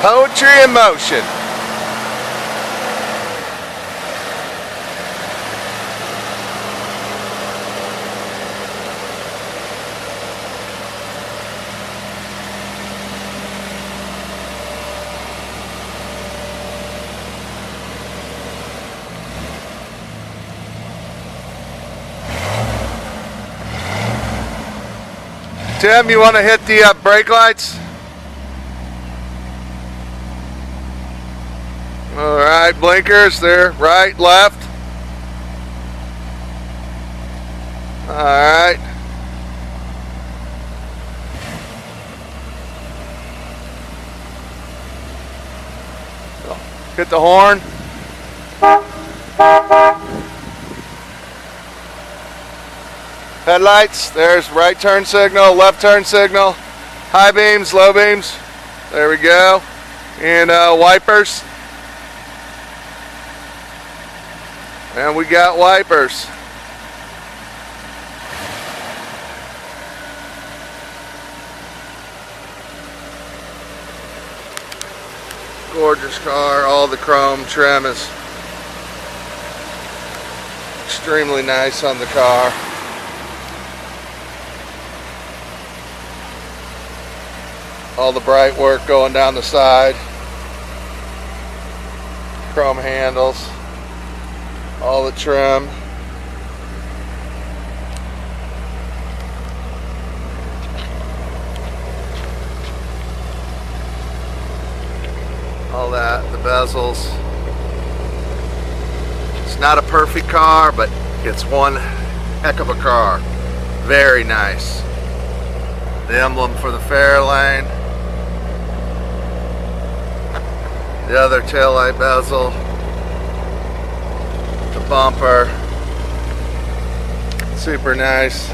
Poetry in motion. Tim, you want to hit the brake lights? All right, blinkers there, right, left. All right. Hit the horn. Headlights, there's right turn signal, left turn signal, high beams, low beams, there we go, and wipers, and we got wipers. Gorgeous car, all the chrome trim is extremely nice on the car. All the bright work going down the side, chrome handles, all the trim. All that, the bezels. It's not a perfect car, but it's one heck of a car. Very nice. The emblem for the Fairlane. The other taillight bezel, the bumper, super nice.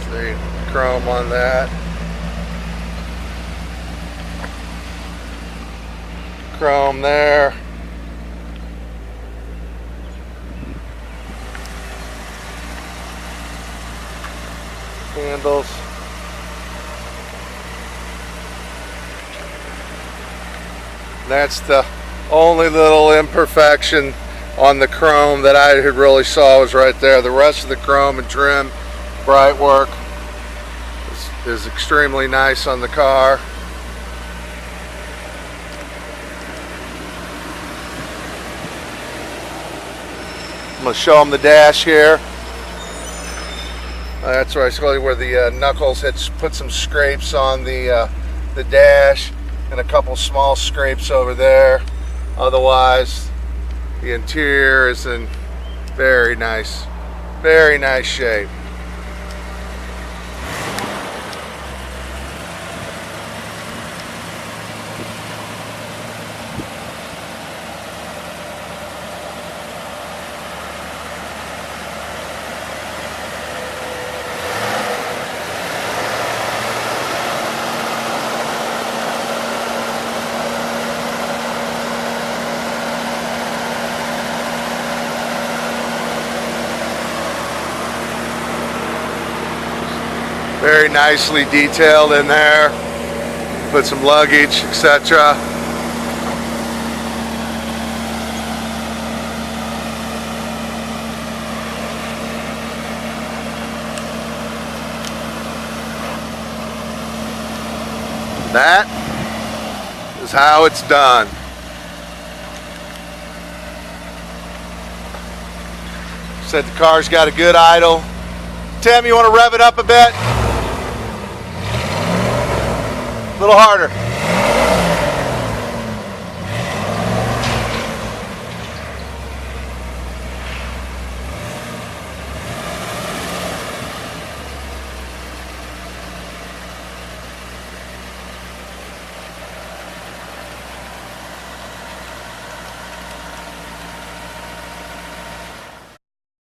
See, chrome on that. Chrome there. Handles. That's the only little imperfection on the chrome that I had really saw was right there. The rest of the chrome and trim, bright work is extremely nice on the car. I'm going to show them the dash here. That's where the knuckles had put some scrapes on the dash and a couple small scrapes over there. Otherwise, the interior is in very nice shape. Very nicely detailed in there. Put some luggage, etc. That is how it's done. Said the car's got a good idle. Tim, you want to rev it up a bit? A little harder.